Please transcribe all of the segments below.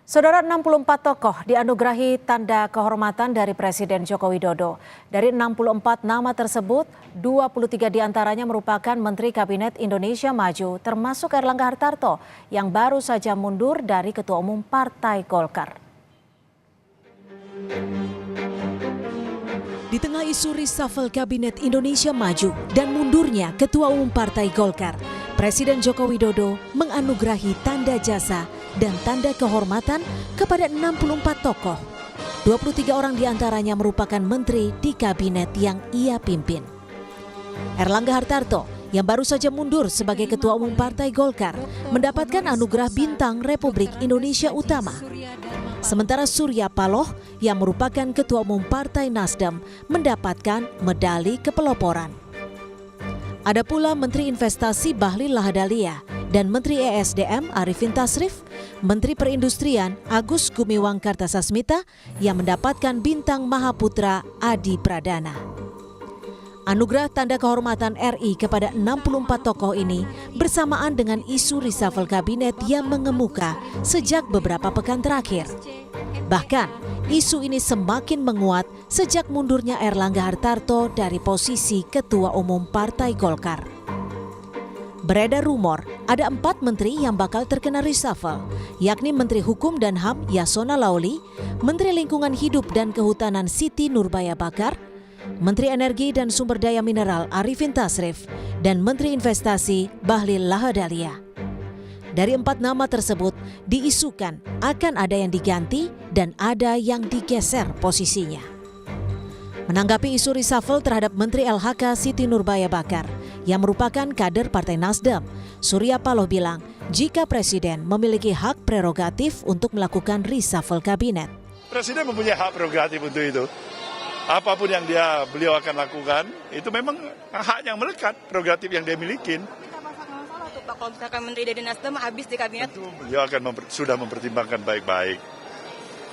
Saudara, 64 tokoh dianugerahi tanda kehormatan dari Presiden Joko Widodo. Dari 64 nama tersebut, 23 diantaranya merupakan Menteri Kabinet Indonesia Maju, termasuk Erlangga Hartarto yang baru saja mundur dari Ketua Umum Partai Golkar. Di tengah isu reshuffle Kabinet Indonesia Maju dan mundurnya Ketua Umum Partai Golkar, Presiden Joko Widodo menganugerahi tanda jasa dan tanda kehormatan kepada 64 tokoh. 23 orang diantaranya merupakan menteri di kabinet yang ia pimpin. Erlangga Hartarto yang baru saja mundur sebagai Ketua Umum Partai Golkar mendapatkan anugerah Bintang Republik Indonesia Utama. Sementara Surya Paloh yang merupakan Ketua Umum Partai Nasdem mendapatkan medali kepeloporan. Ada pula Menteri Investasi Bahlil Lahadalia dan Menteri ESDM Arifin Tasrif, Menteri Perindustrian Agus Gumiwang Kartasasmita yang mendapatkan Bintang Mahaputra Adi Pradana. Anugerah Tanda Kehormatan RI kepada 64 tokoh ini bersamaan dengan isu reshuffle kabinet yang mengemuka sejak beberapa pekan terakhir. Bahkan, isu ini semakin menguat sejak mundurnya Erlangga Hartarto dari posisi Ketua Umum Partai Golkar. Beredar rumor ada 4 menteri yang bakal terkena reshuffle, yakni Menteri Hukum dan HAM Yasona Laoly, Menteri Lingkungan Hidup dan Kehutanan Siti Nurbaya Bakar, Menteri Energi dan Sumber Daya Mineral Arifin Tasrif, dan Menteri Investasi Bahlil Lahadalia. Dari 4 nama tersebut diisukan akan ada yang diganti dan ada yang digeser posisinya. Menanggapi isu reshuffle terhadap Menteri LHK Siti Nurbaya Bakar yang merupakan kader Partai Nasdem, Surya Paloh bilang jika Presiden memiliki hak prerogatif untuk melakukan reshuffle kabinet. Presiden mempunyai hak prerogatif untuk itu. Apapun yang beliau akan lakukan, itu memang hak yang melekat, prerogatif yang dia miliki. Pak, kalau misalkan menteri dari Nasdem habis di kabinet, beliau akan sudah mempertimbangkan baik-baik.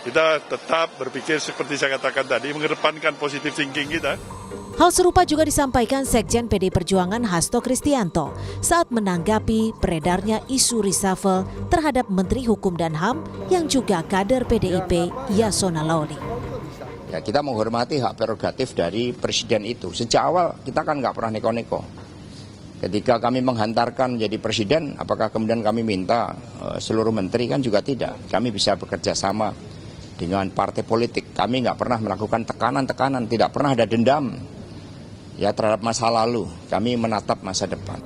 Kita tetap berpikir seperti saya katakan tadi, mengedepankan positive thinking kita. Hal serupa juga disampaikan Sekjen PD Perjuangan Hasto Kristianto saat menanggapi beredarnya isu reshuffle terhadap Menteri Hukum dan HAM yang juga kader PDIP Yasona Laoly. Ya, kita menghormati hak prerogatif dari Presiden itu. Sejak awal kita kan nggak pernah neko-neko. Ketika kami menghantarkan jadi Presiden, apakah kemudian kami minta seluruh menteri? Kan juga tidak. Kami bisa bekerja sama dengan partai politik. Kami nggak pernah melakukan tekanan-tekanan, tidak pernah ada dendam ya terhadap masa lalu. Kami menatap masa depan.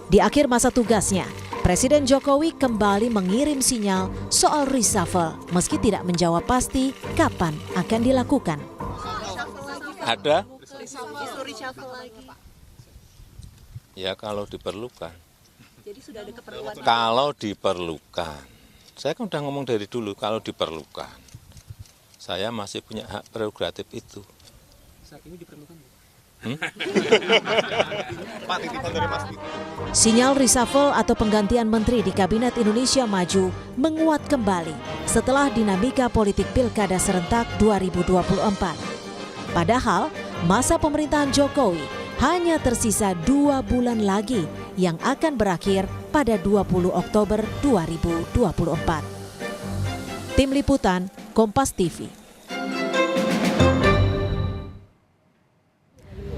Di akhir masa tugasnya, Presiden Jokowi kembali mengirim sinyal soal reshuffle meski tidak menjawab pasti kapan akan dilakukan. Ada? Ya kalau diperlukan. jadi sudah ada keperluan. Kalau diperlukan. Saya kan udah ngomong dari dulu kalau diperlukan. Saya masih punya hak prerogatif itu. Saat ini diperlukan. Sinyal reshuffle atau penggantian menteri di Kabinet Indonesia Maju menguat kembali setelah dinamika politik Pilkada serentak 2024. Padahal masa pemerintahan Jokowi hanya tersisa 2 bulan lagi yang akan berakhir pada 20 Oktober 2024. Tim Liputan Kompas TV.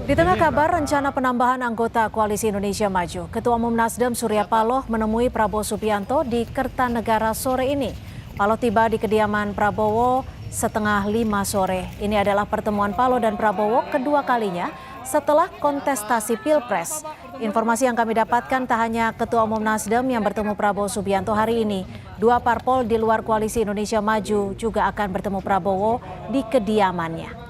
Di tengah kabar rencana penambahan anggota Koalisi Indonesia Maju, Ketua Umum Nasdem Surya Paloh menemui Prabowo Subianto di Kertanegara sore ini. Paloh tiba di kediaman Prabowo setengah 5 sore. Ini adalah pertemuan Paloh dan Prabowo kedua kalinya setelah kontestasi Pilpres. Informasi yang kami dapatkan tak hanya Ketua Umum Nasdem yang bertemu Prabowo Subianto hari ini. 2 parpol di luar Koalisi Indonesia Maju juga akan bertemu Prabowo di kediamannya.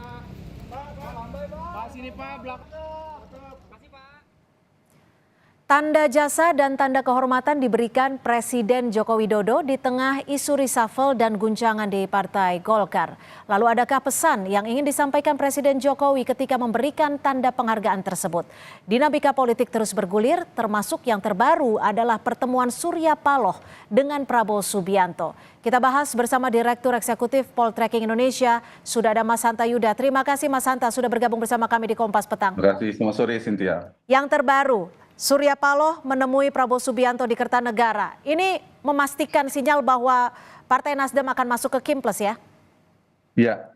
Tanda jasa dan tanda kehormatan diberikan Presiden Joko Widodo di tengah isu reshuffle dan guncangan di Partai Golkar. Lalu adakah pesan yang ingin disampaikan Presiden Jokowi ketika memberikan tanda penghargaan tersebut? Dinamika politik terus bergulir, termasuk yang terbaru adalah pertemuan Surya Paloh dengan Prabowo Subianto. Kita bahas bersama Direktur Eksekutif Poltreking Indonesia, sudah ada Mas Hanta Yuda. Terima kasih Mas Hanta sudah bergabung bersama kami di Kompas Petang. Terima kasih, selamat sore Cynthia. Yang terbaru, Surya Paloh menemui Prabowo Subianto di Kertanegara. Ini memastikan sinyal bahwa Partai Nasdem akan masuk ke Kim Plus ya? Ya,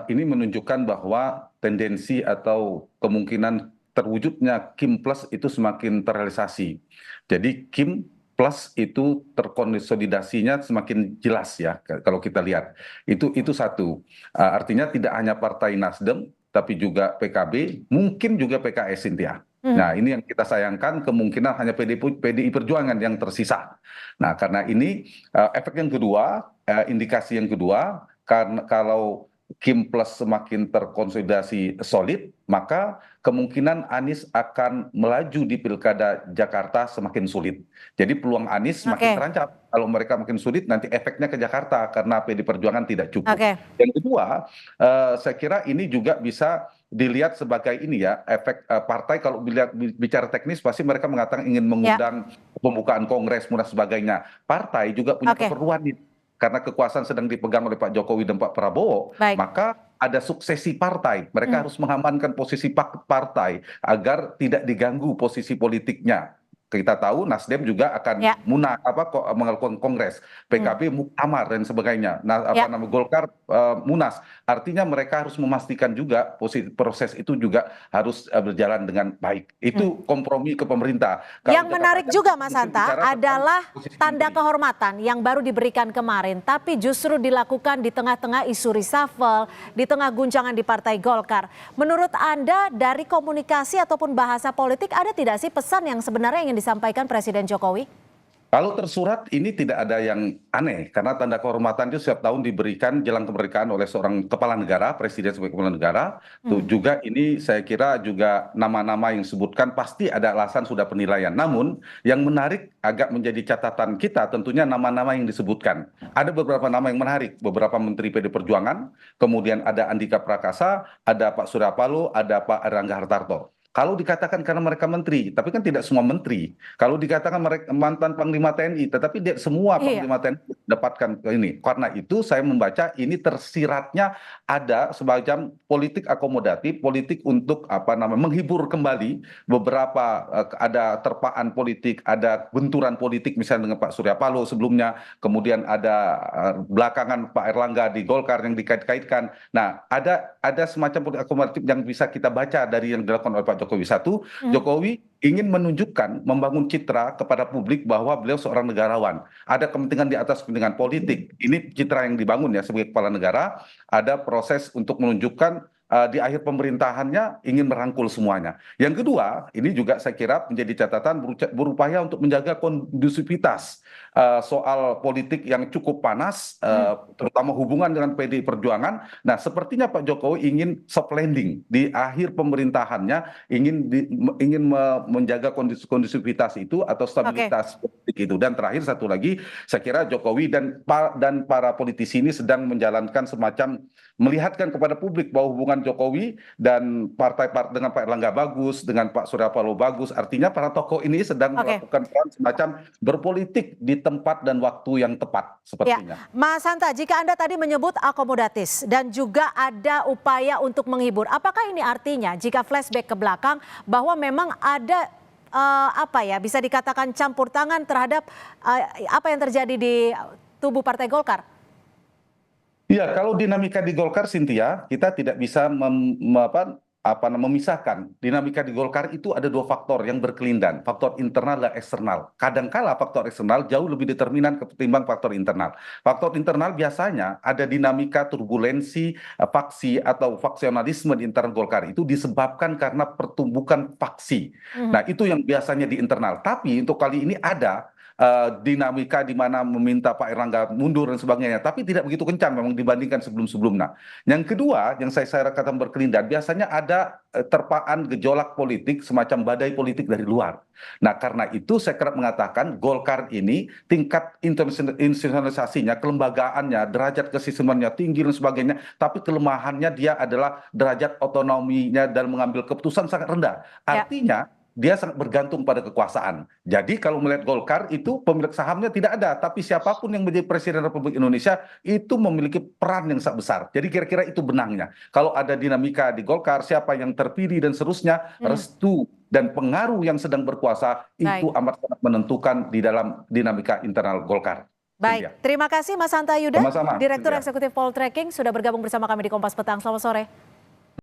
ini menunjukkan bahwa tendensi atau kemungkinan terwujudnya Kim Plus itu semakin terrealisasi. Jadi Kim Plus itu terkonsolidasinya semakin jelas ya kalau kita lihat. Itu satu. Artinya tidak hanya Partai Nasdem, tapi juga PKB, mungkin juga PKS, Cynthia. Nah, ini yang kita sayangkan, kemungkinan hanya PDI Perjuangan yang tersisa. Nah, karena ini efek yang kedua, indikasi yang kedua, karena kalau Kim Plus semakin terkonsolidasi solid, maka kemungkinan Anies akan melaju di Pilkada Jakarta semakin sulit. Jadi peluang Anies semakin terancam. Kalau mereka makin sulit, nanti efeknya ke Jakarta karena PD Perjuangan tidak cukup. Yang kedua, saya kira ini juga bisa dilihat sebagai ini ya, efek partai kalau bicara teknis pasti mereka mengatakan ingin mengundang pembukaan kongres, dan sebagainya. Partai juga punya keperluan nih. Karena kekuasaan sedang dipegang oleh Pak Jokowi dan Pak Prabowo, maka ada suksesi partai. Mereka harus mengamankan posisi partai agar tidak diganggu posisi politiknya. Kita tahu Nasdem juga akan melakukan kongres, PKB muktamar dan sebagainya. Nah, Golkar munas. Artinya mereka harus memastikan juga proses itu juga harus berjalan dengan baik. Itu kompromi ke pemerintah. Yang menarik juga Mas Hanta adalah tanda kehormatan yang baru diberikan kemarin, tapi justru dilakukan di tengah-tengah isu reshuffle, di tengah guncangan di Partai Golkar. Menurut Anda dari komunikasi ataupun bahasa politik ada tidak sih pesan yang sebenarnya ingin disampaikan Presiden Jokowi? Kalau tersurat ini tidak ada yang aneh, karena tanda kehormatan itu setiap tahun diberikan jelang kemerdekaan oleh seorang kepala negara, presiden sebagai kepala negara. Tuh juga ini saya kira juga nama-nama yang disebutkan pasti ada alasan sudah penilaian. Namun yang menarik agak menjadi catatan kita tentunya nama-nama yang disebutkan. Ada beberapa nama yang menarik, beberapa menteri PD Perjuangan, kemudian ada Andika Prakasa, ada Pak Surya Paloh, ada Pak Erlangga Hartarto. Kalau dikatakan karena mereka menteri, tapi kan tidak semua menteri. Kalau dikatakan mereka mantan Panglima TNI, tetapi semua Panglima TNI dapatkan ini. Karena itu saya membaca ini tersiratnya ada semacam politik akomodatif, politik untuk menghibur kembali beberapa ada terpaan politik, ada benturan politik misalnya dengan Pak Surya Paloh sebelumnya, kemudian ada belakangan Pak Erlangga di Golkar yang dikait-kaitkan. Nah, ada semacam politik akomodatif yang bisa kita baca dari yang dilakukan oleh Pak Jokowi. Satu, Jokowi ingin menunjukkan, membangun citra kepada publik bahwa beliau seorang negarawan. Ada kepentingan di atas kepentingan politik. Ini citra yang dibangun ya sebagai kepala negara. Ada proses untuk menunjukkan di akhir pemerintahannya ingin merangkul semuanya. Yang kedua, ini juga saya kira menjadi catatan berupaya untuk menjaga kondusivitas soal politik yang cukup panas, terutama hubungan dengan PDI Perjuangan. Nah, sepertinya Pak Jokowi ingin soft landing di akhir pemerintahannya, ingin menjaga kondusivitas itu atau stabilitas politik itu. Dan terakhir satu lagi, saya kira Jokowi dan para politisi ini sedang menjalankan semacam melihatkan kepada publik bahwa hubungan Jokowi dan partai-partai dengan Pak Erlangga bagus, dengan Pak Surya Paloh bagus. Artinya para tokoh ini sedang melakukan peran semacam berpolitik di tempat dan waktu yang tepat sepertinya. Mas Hanta, jika Anda tadi menyebut akomodatis dan juga ada upaya untuk menghibur, apakah ini artinya jika flashback ke belakang bahwa memang ada bisa dikatakan campur tangan terhadap apa yang terjadi di tubuh Partai Golkar? Iya, kalau dinamika di Golkar, Cynthia, kita tidak bisa memisahkan. Dinamika di Golkar itu ada dua faktor yang berkelindan, faktor internal dan eksternal. Kadangkala faktor eksternal jauh lebih determinan ketimbang faktor internal. Faktor internal biasanya ada dinamika turbulensi, faksi atau faksionalisme di internal Golkar itu disebabkan karena pertumbukan faksi. Nah, itu yang biasanya di internal. Tapi untuk kali ini ada dinamika di mana meminta Pak Erlangga mundur dan sebagainya, tapi tidak begitu kencang memang dibandingkan sebelum-sebelumnya. Yang kedua, yang saya katakan berkelindan, biasanya ada terpaan gejolak politik, semacam badai politik dari luar. Nah, karena itu saya kerap mengatakan Golkar ini tingkat institusionalisasinya, kelembagaannya, derajat kesistemannya tinggi dan sebagainya, tapi kelemahannya dia adalah derajat otonominya dan mengambil keputusan sangat rendah. Artinya dia sangat bergantung pada kekuasaan. Jadi kalau melihat Golkar itu pemilik sahamnya tidak ada, tapi siapapun yang menjadi Presiden Republik Indonesia itu memiliki peran yang sangat besar. Jadi kira-kira itu benangnya. Kalau ada dinamika di Golkar, siapa yang terpilih dan seterusnya, restu dan pengaruh yang sedang berkuasa itu amat sangat menentukan di dalam dinamika internal Golkar. Baik, terima kasih Mas Hanta Yuda, Sama-sama, Direktur Cynthia. Eksekutif Poltreking sudah bergabung bersama kami di Kompas Petang. Selamat sore.